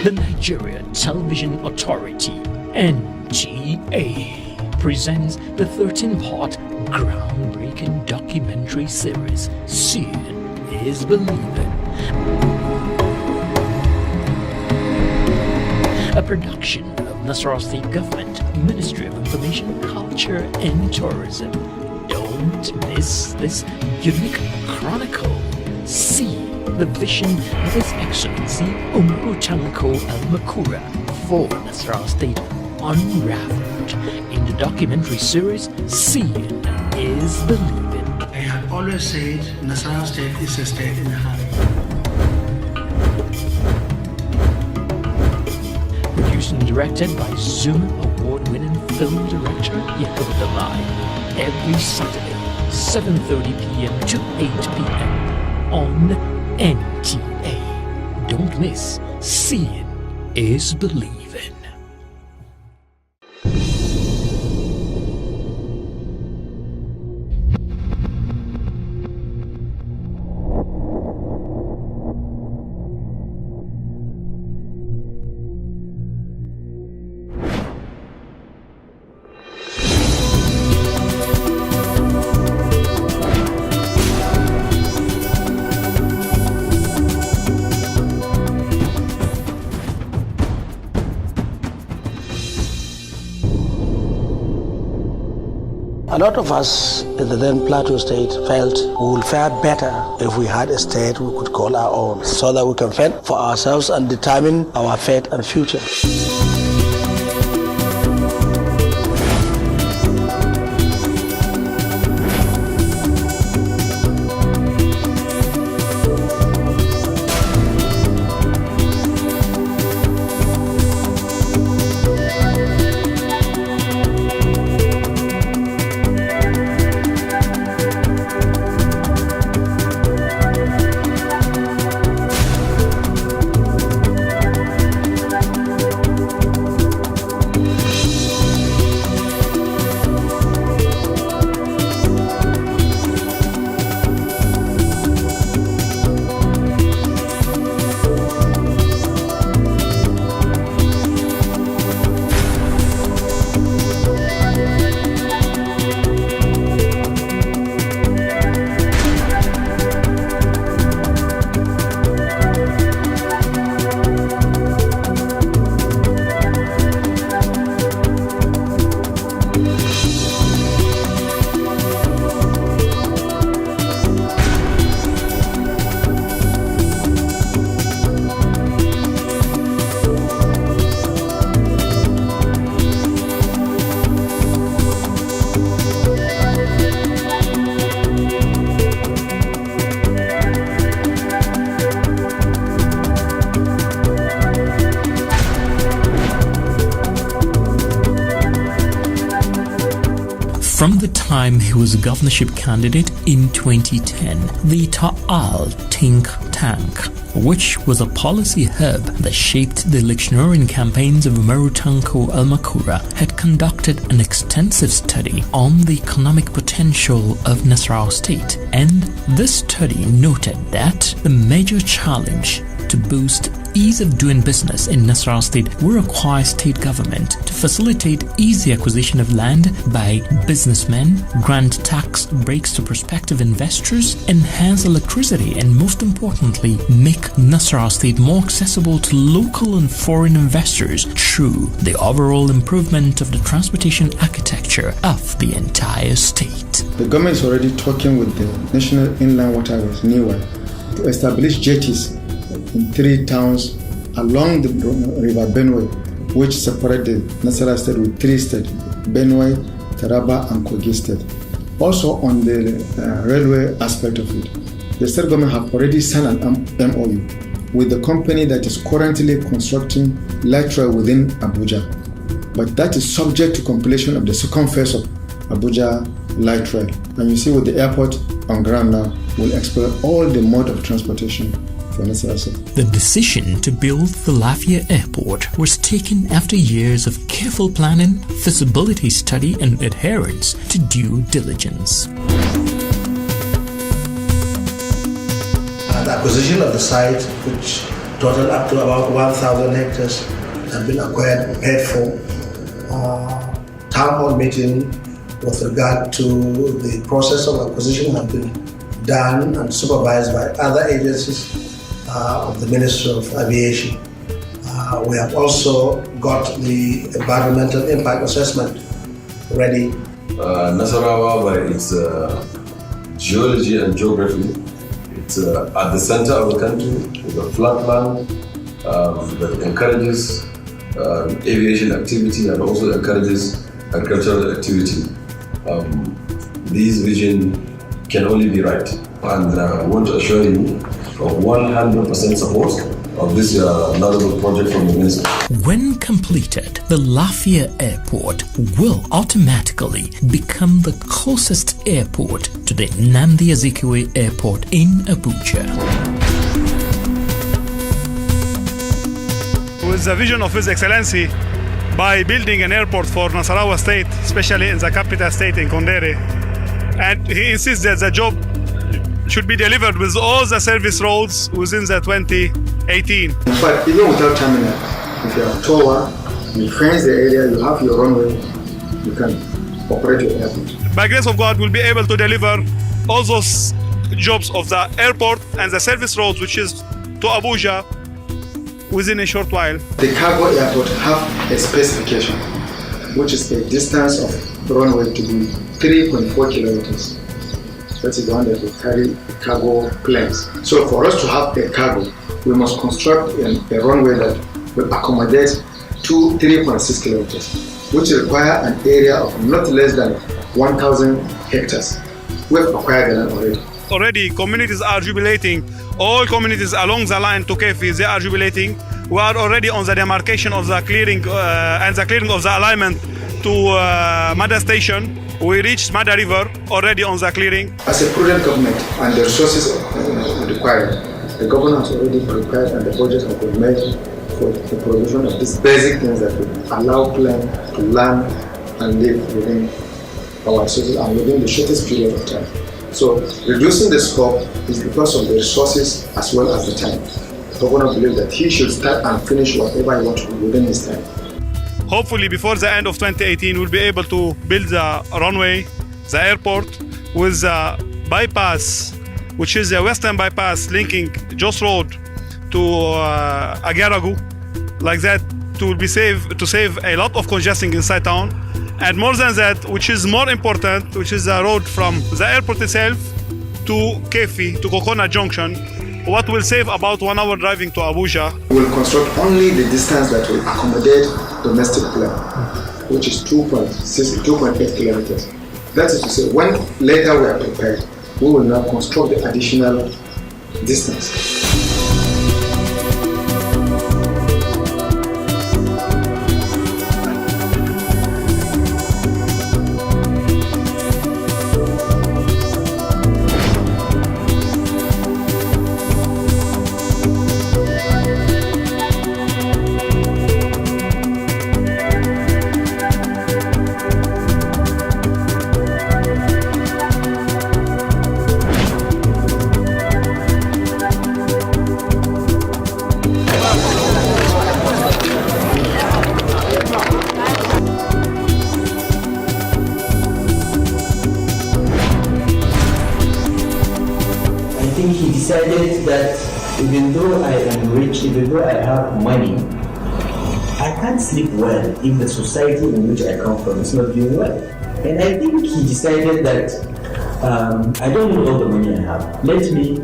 The Nigeria Television Authority, NTA, presents the 13-part groundbreaking documentary series, Seeing is Believing. A production of Nasarawa State Government, Ministry of Information, Culture and Tourism. Don't miss this unique chronicle. See the vision of His Excellency Umaru Tanko Al-Makura for Nasarawa State unraveled in the documentary series Seeing is Believing. I have always said Nasarawa State is a state in a hurry. Produced and directed by Zoom award-winning film director Yakubu Dalai. Every Saturday, 7:30 p.m. to 8 p.m. on NTA. Don't miss Seeing is Believing. A lot of us in the then Plateau State felt we would fare better if we had a state we could call our own, so that we can fend for ourselves and determine our fate and future. From the time he was a governorship candidate in 2010, the Ta'al think tank, which was a policy hub that shaped the electioneering campaigns of Umaru Tanko Al-Makura, had conducted an extensive study on the economic potential of Nasarawa State. And this study noted that the major challenge to boost ease of doing business in Nasarawa State will require state government to facilitate easy acquisition of land by businessmen, grant tax breaks to prospective investors, enhance electricity, and most importantly, make Nasarawa State more accessible to local and foreign investors through the overall improvement of the transportation architecture of the entire state. The government is already talking with the National Inland Waterways, NIWA, to establish jetties in 3 towns along the river Benue, which separate the Nasarawa State with 3 states, Benue, Taraba and Kogi State. Also on the railway aspect of it, the state government have already signed an MOU with the company that is currently constructing light rail within Abuja, but that is subject to completion of the second phase of Abuja light rail. And you see with the airport on ground now, will explore all the mode of transportation for Nasarawa State. The decision to build the Lafia Airport was taken after years of careful planning, feasibility study and adherence to due diligence. The acquisition of the site, which total up to about 1,000 hectares have been acquired and paid for. Town hall meeting with regard to the process of acquisition have been done and supervised by other agencies of the Ministry of Aviation. We have also got the environmental impact assessment ready. Nasarawa, by its geology and geography, it's at the center of the country with a flatland that encourages aviation activity and also encourages agricultural activity. This vision can only be right, and I want to assure you of 100% support of this laudable project from the Ministry. When completed, the Lafia Airport will automatically become the closest airport to the Nnamdi Azikiwe Airport in Abuja. With the vision of His Excellency, by building an airport for Nasarawa State, especially in the capital state in Kondere, and he insists that the job should be delivered with all the service roads within the 2018. In fact, even without terminal, if you have tower, you fence the area, you have your runway, you can operate your airport. By grace of God, we'll be able to deliver all those jobs of the airport and the service roads, which is to Abuja, within a short while. The cargo airport have a specification, which is a distance of runway to be 3.4 kilometers. That is the one that will carry cargo planes. So for us to have a cargo, we must construct a runway that will accommodate 3.6 kilometers, which require an area of not less than 1,000 hectares. We have acquired the land already. Already communities are jubilating. All communities along the line to Kefi, they are jubilating. We are already on the demarcation of the clearing and the clearing of the alignment to Mada Station. We reached Mada River already on the clearing. As a prudent government and the resources required, the government has already prepared and the budget has been made for the provision of these basic things that will allow plane to land and live within our resources and within the shortest period of time. So reducing the scope is because of the resources as well as the time. The governor believes that he should start and finish whatever he wants to do within his time. Hopefully before the end of 2018, we'll be able to build the runway, the airport, with the bypass, which is the western bypass linking Jos Road to Agaragu. Like that, to save a lot of congestion inside town. And more than that, which is more important, which is the road from the airport itself to Kefi, to Kokona Junction, what will save about 1 hour driving to Abuja. We will construct only the distance that will accommodate domestic plane, which is 2.8 kilometers. That is to say, when later we are prepared, we will now construct the additional distance. He decided that even though I am rich, even though I have money, I can't sleep well if the society in which I come from is not doing well. And I think he decided that I don't need all the money I have. Let me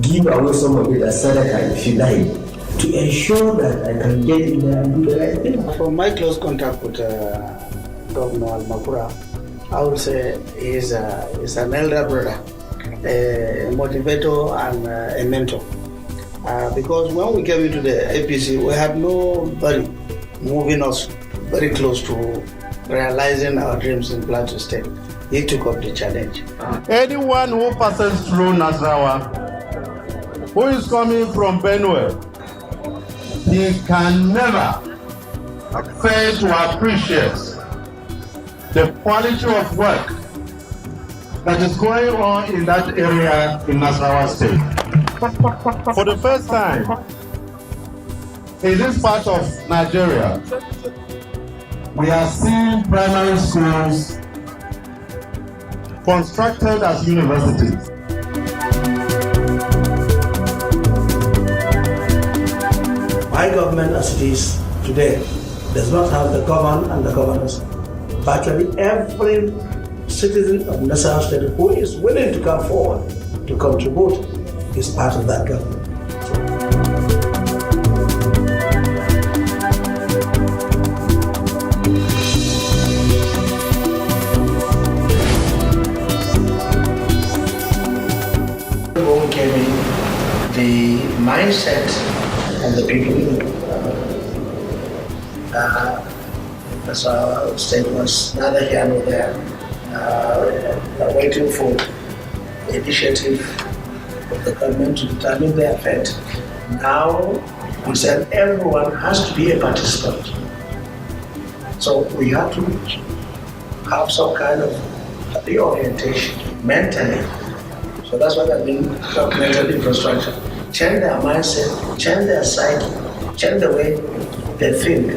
give away some of it as sadaqah, if you like, to ensure that I can get in there and do the right thing. From my close contact with Governor Al-Makura, I would say he's an elder brother, a motivator and a mentor. Because when we came into the APC, we had nobody moving us very close to realizing our dreams in Plateau State. He took up the challenge. Anyone who passes through Nasarawa, who is coming from Benue, he can never fail to appreciate the quality of work that is going on in that area in Nasarawa State. For the first time, in this part of Nigeria, we are seeing primary schools constructed as universities. My government, as it is today, does not have the govern and the governors. Virtually every citizen of Nasarawa State who is willing to come forward to contribute is part of that government. When we came in, the mindset of the people Nasarawa State was neither here nor there, waiting for the initiative of the government to determine their fate. Now we said everyone has to be a participant. So we have to have some kind of reorientation mentally. So that's what I mean mental infrastructure. Change their mindset, change their psyche, change the way they think.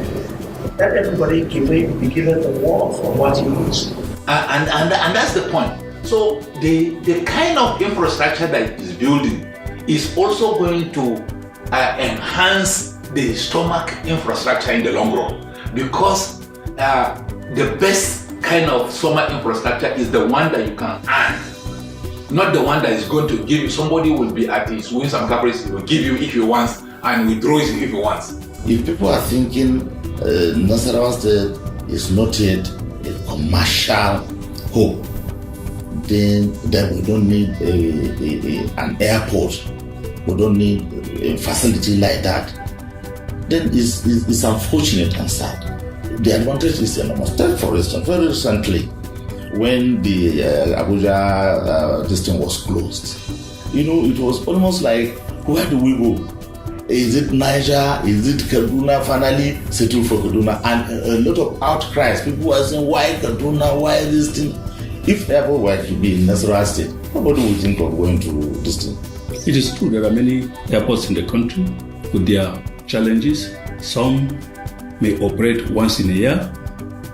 Let everybody be given the worth for what he is. And that's the point. So the kind of infrastructure that is building is also going to enhance the stomach infrastructure in the long run, because the best kind of stomach infrastructure is the one that you can earn, not the one that is going to give you. Somebody will be at his whims and caprice, he will give you if he wants and withdraws you if he wants. If people are thinking Nasarawa State is not yet a commercial hub, then we don't need an airport, we don't need a facility like that, then it's unfortunate and sad. The advantage is enormous. Take for instance, very recently, when the Abuja this thing was closed, it was almost like, where do we go? Is it Niger? Is it Kaduna? Finally settled for Kaduna, and a lot of outcries. People were saying, why Kaduna? Why this thing? If ever were to be in Nasarawa State, nobody would think of going to this thing. It is true there are many airports in the country with their challenges. Some may operate once in a year,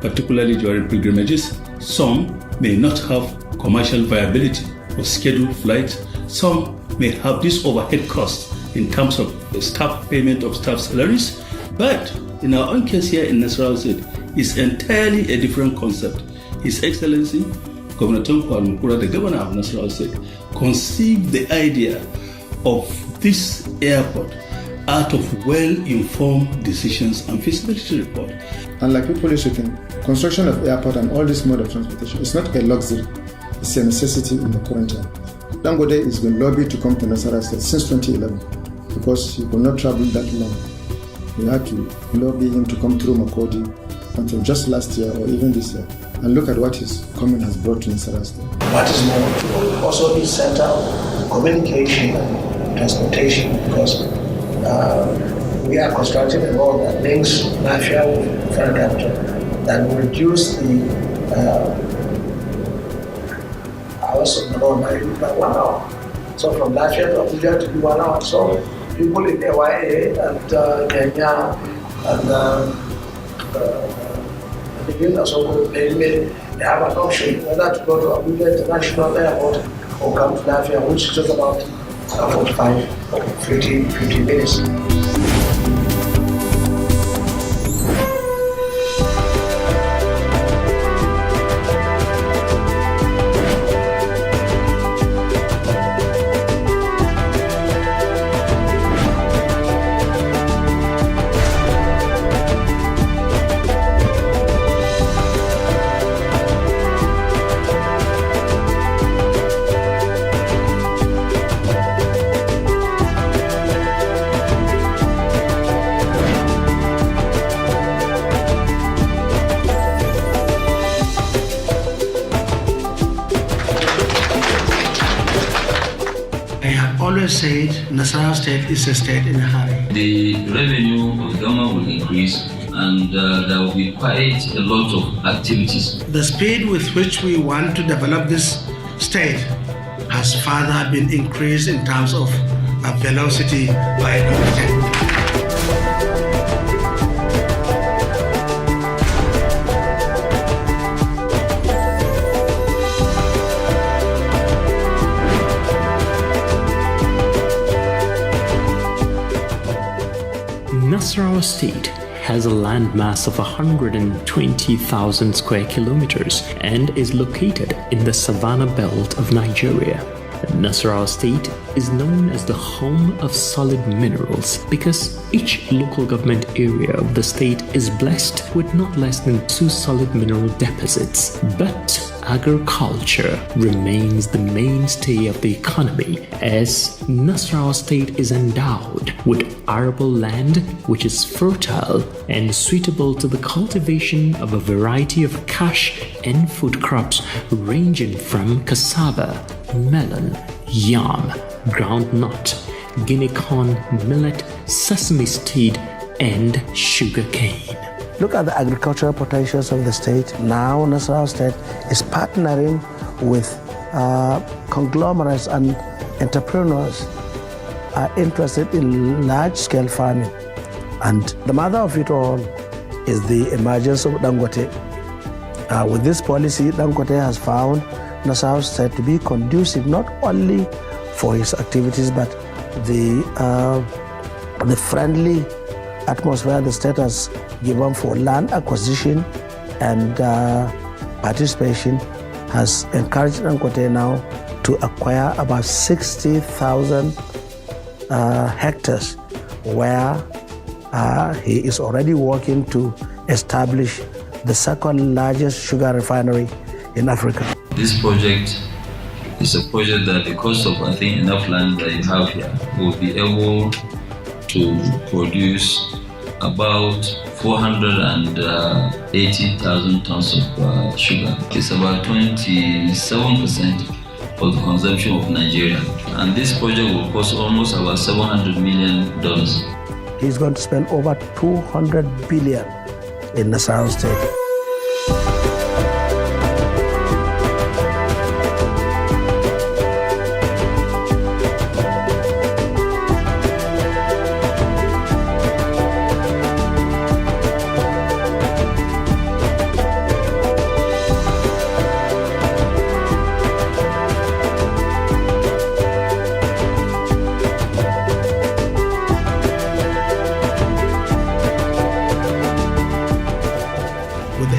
particularly during pilgrimages. Some may not have commercial viability of scheduled flights. Some may have this overhead cost in terms of staff payment of staff salaries. But in our own case here in Nasarawa State, it's entirely a different concept. His Excellency, Governor Tanko Al-Mukura, the governor of Nasarawa State, conceived the idea of this airport out of well-informed decisions and feasibility report. And like people used to think, construction of airport and all this mode of transportation is not a luxury, it's a necessity in the current time. Dangote has been lobbied to come to Nasarawa State since 2011 because he could not travel that long. We had to lobby him to come through Makurdi until just last year or even this year. And look at what his coming has brought to Nasarawa State. What is more, also the center of communication and transportation, because we are constructing a road that links Lafia with Federal Capital that will reduce the hours of the road by 1 hour. So from Lafia to Abuja to be 1 hour. So people in AYA and Kenya and the builders of they have an option whether to go to Abuja International Airport or come to Lafia, which is just about 45 or 50 minutes. Said Nasarawa State is a state in a hurry. The revenue of the government will increase and there will be quite a lot of activities. The speed with which we want to develop this state has further been increased in terms of velocity by 10. Nasarawa State has a landmass of 120,000 square kilometers and is located in the Savannah Belt of Nigeria. Nasarawa State is known as the home of solid minerals because each local government area of the state is blessed with not less than 2 solid mineral deposits. But agriculture remains the mainstay of the economy as Nasarawa State is endowed with arable land which is fertile and suitable to the cultivation of a variety of cash and food crops ranging from cassava, melon, yam, groundnut, guinea corn, millet, sesame seed, and sugar cane. Look at the agricultural potentials of the state. Now Nasarawa State is partnering with conglomerates and entrepreneurs are interested in large-scale farming. And the mother of it all is the emergence of Dangote. With this policy, Dangote has found Nasarawa State to be conducive not only for his activities, but the friendly atmosphere the state has given for land acquisition and participation has encouraged Dangote now to acquire about 60,000 hectares where he is already working to establish the second largest sugar refinery in Africa. This project is a project that because of, I think, enough land that you have here, will be able to produce about 480,000 tons of sugar. It's about 27% of the consumption of Nigeria. And this project will cost almost about $700 million. He's going to spend over 200 billion in Nasarawa State.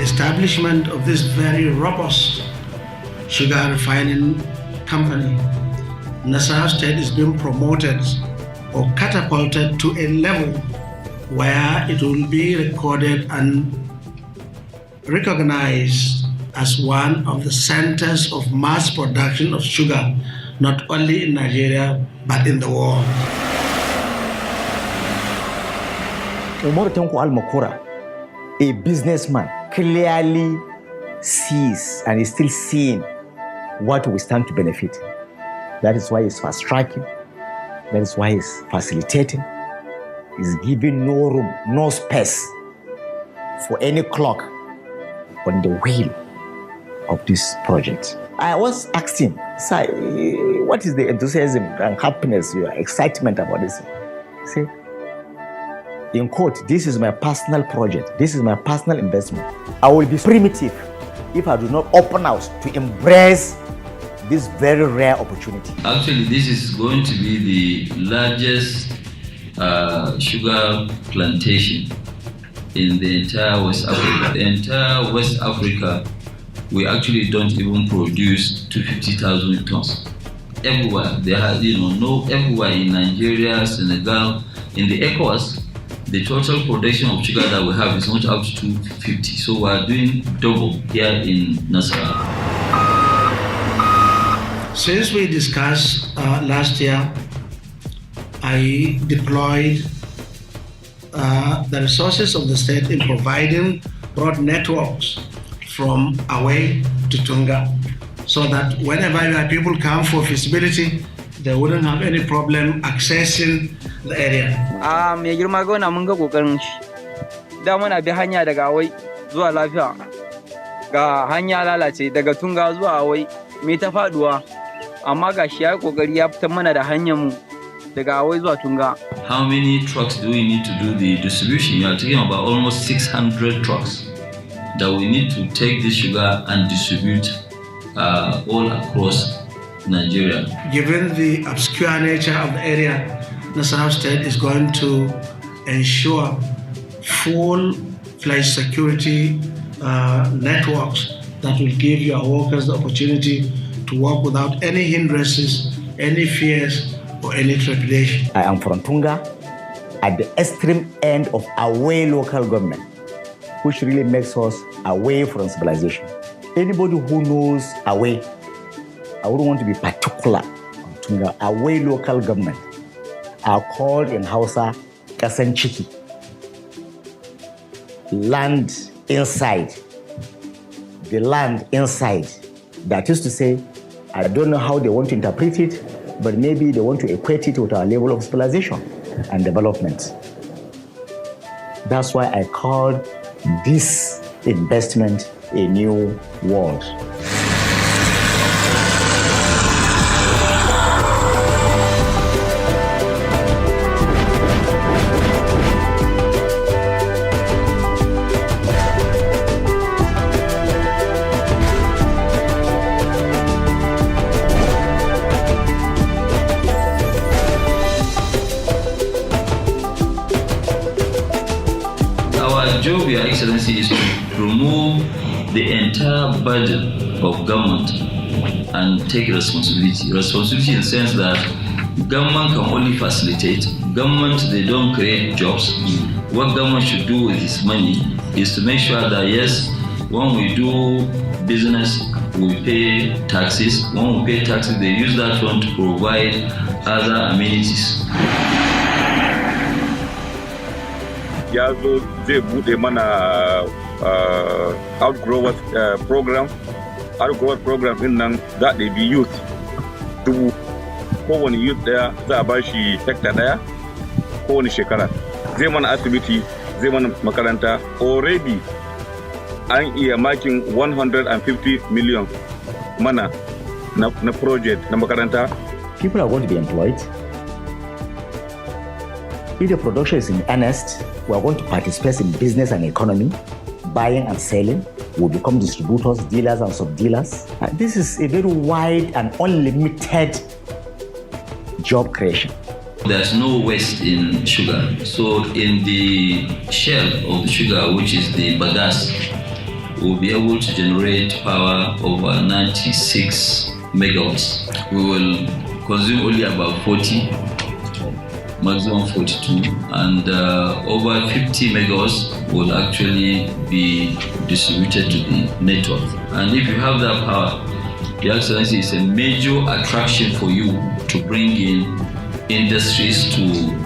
Establishment of this very robust sugar refining company, Nasarawa State is being promoted or catapulted to a level where it will be recorded and recognized as one of the centers of mass production of sugar, not only in Nigeria, but in the world. Umar Tanko Al-Makura, a businessman, clearly sees and is still seeing what we stand to benefit. That is why he's fast tracking. That is why he's facilitating. He's giving no room, no space for any clock on the wheel of this project. I was asking, sir, what is the enthusiasm and happiness, your excitement about this? He said, in quote, this is my personal project. This is my personal investment. I will be primitive if I do not open out to embrace this very rare opportunity. Actually, this is going to be the largest sugar plantation in the entire West Africa. The entire West Africa, we actually don't even produce 250,000 tons. Everywhere, there has, everywhere in Nigeria, Senegal, in the ECOWAS, the total production of sugar that we have is not up to 250. So we are doing double here in Nasarawa. Since we discussed last year, I deployed the resources of the state in providing broad networks from Away to Tunga, so that whenever people come for feasibility, they wouldn't have any problem accessing the area. Mai girma gona mun ga kokarin shi. Da muna bi hanya daga Awai zuwa Lafiya. Ga hanya lalace daga Tunga zuwa Awai mai ta faduwa. Amma ga shi ya kokari ya fitar mana da hanyar mu daga Awai zuwa Tunga. How many trucks do we need to do the distribution? You are talking about almost 600 trucks that we need to take this sugar and distribute all across Nigeria. Given the obscure nature of the area, Nasarawa State is going to ensure full-fledged security networks that will give your workers the opportunity to work without any hindrances, any fears, or any trepidation. I am from Tunga, at the extreme end of away local government, which really makes us away from civilization. Anybody who knows away, I wouldn't want to be particular on Tunga, away local government are called in Hausa Kasan Chiki. Land inside. The land inside. That is to say, I don't know how they want to interpret it, but maybe they want to equate it with our level of civilization and development. That's why I called this investment a new world. Job, Your Excellency, is to remove the entire burden of government and take responsibility. Responsibility in the sense that government can only facilitate. Government, they don't create jobs. What government should do with its money is to make sure that, yes, when we do business, we pay taxes. When we pay taxes, they use that one to provide other amenities. Ya zo zai bude mana outgrowth program. Outgrowth program din nan za a ɗabi youth dubu. Kowane youth daya za a bashi hekta daya kowane shekara. Zai mana asibiti, zai mana makaranta. Already an iya making 150 million mana na project na makaranta. People are going to be employed. If the production is in earnest, we are going to participate in business and economy, buying and selling. We'll become distributors, dealers and sub-dealers. This is a very wide and unlimited job creation. There's no waste in sugar. So in the shell of the sugar, which is the bagasse, we'll be able to generate power over 96 megawatts. We will consume only about 40, maximum 42, and over 50 megawatts will actually be distributed to the network. And if you have that power, Your Excellency, is a major attraction for you to bring in industries to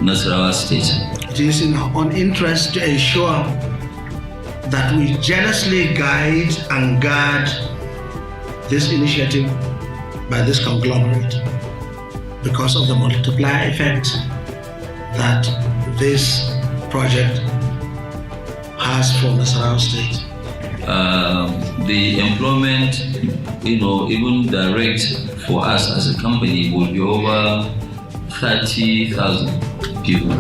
Nasarawa State. It is in our own interest to ensure that we jealously guide and guard this initiative by this conglomerate because of the multiplier effect that this project has for Nasarawa State. The employment, even direct for us as a company will be over 30,000 people.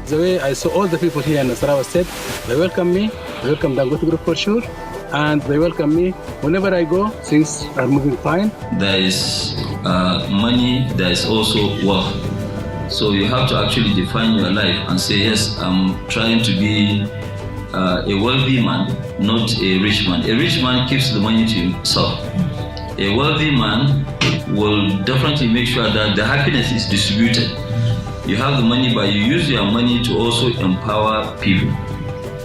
The way I saw all the people here in Nasarawa State, they welcome me, they welcome Dangote Group for sure, and they welcome me whenever I go. Things are moving fine. There is money, there is also wealth. So you have to actually define your life and say, yes, I'm trying to be a wealthy man, not a rich man. A rich man keeps the money to himself. A wealthy man will definitely make sure that the happiness is distributed. You have the money, but you use your money to also empower people.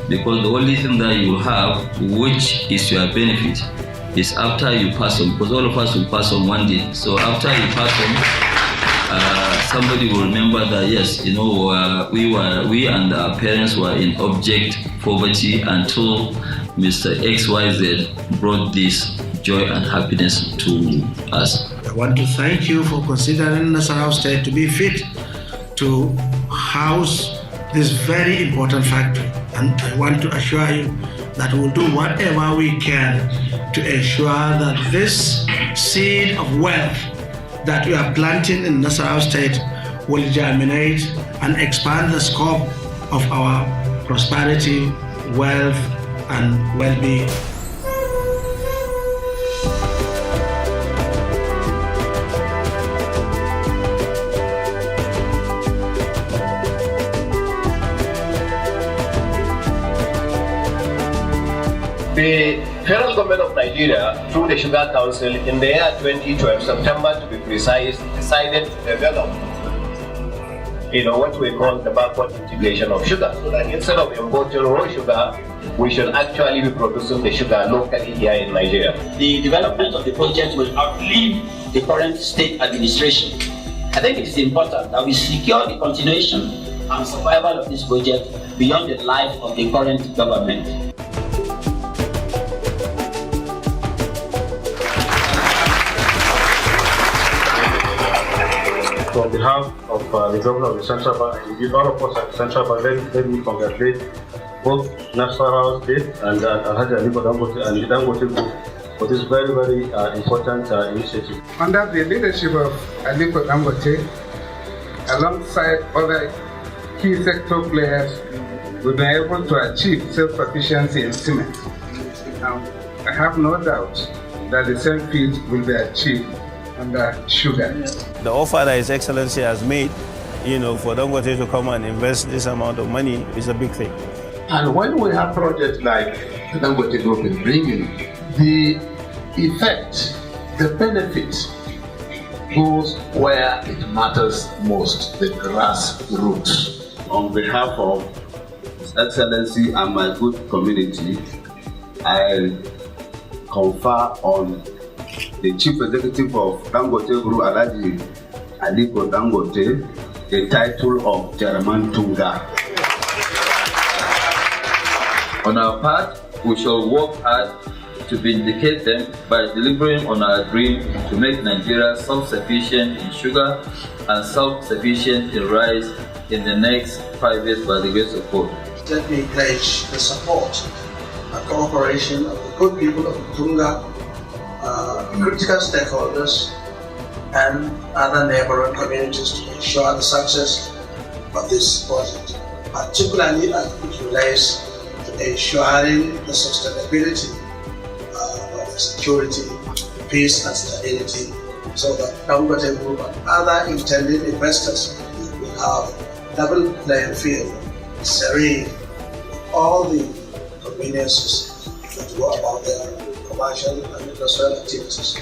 Because the only thing that you will have, which is your benefit, is after you pass on. Because all of us will pass on one day. So after you pass on, somebody will remember that, yes, we and our parents were in abject poverty until Mr. XYZ brought this joy and happiness to us. I want to thank you for considering Nasarawa State to be fit to house this very important factory. And I want to assure you that we'll do whatever we can to ensure that this seed of wealth that we are planting in Nasarawa State will germinate and expand the scope of our prosperity, wealth, and well-being. The federal government of Nigeria, through the Sugar Council, in the year 2012, September to be precise, decided to develop what we call the backward integration of sugar. So that instead of importing raw sugar, we should actually be producing the sugar locally here in Nigeria. The development of the project will outlive the current state administration. I think it is important that we secure the continuation and survival of this project beyond the life of the current government. On behalf of the governor of the Central Bank, and all of us at the Central Bank, let me congratulate both Nasarawa State and Alhaji Aliko Dangote and the Dangote Group for this very, very important initiative. Under the leadership of Aliko Dangote, alongside other key sector players, we've been able to achieve self-sufficiency in cement. I have no doubt that the same feat will be achieved under sugar. The offer that His Excellency has made, for Dangote to come and invest this amount of money is a big thing. And when we have projects like the Dangote Group is bringing, the effect, the benefit goes where it matters most, the grassroots. On behalf of His Excellency and my good community, I confer on the Chief Executive of Dangote Group, Alhaji Aliko Dangote, the title of Chairman Tunga. On our part, we shall work hard to vindicate them by delivering on our dream to make Nigeria self-sufficient in sugar and self-sufficient in rice in the next 5 years by the grace of God. Let me pledge the support and cooperation of the good people of Tunga, critical stakeholders, and other neighboring communities to ensure the success of this project, particularly as it relates to ensuring the sustainability of security, peace, and stability, so that Dangote Group and other intended investors will have level playing field, serene, all the conveniences that go about their commercial and industrial activities.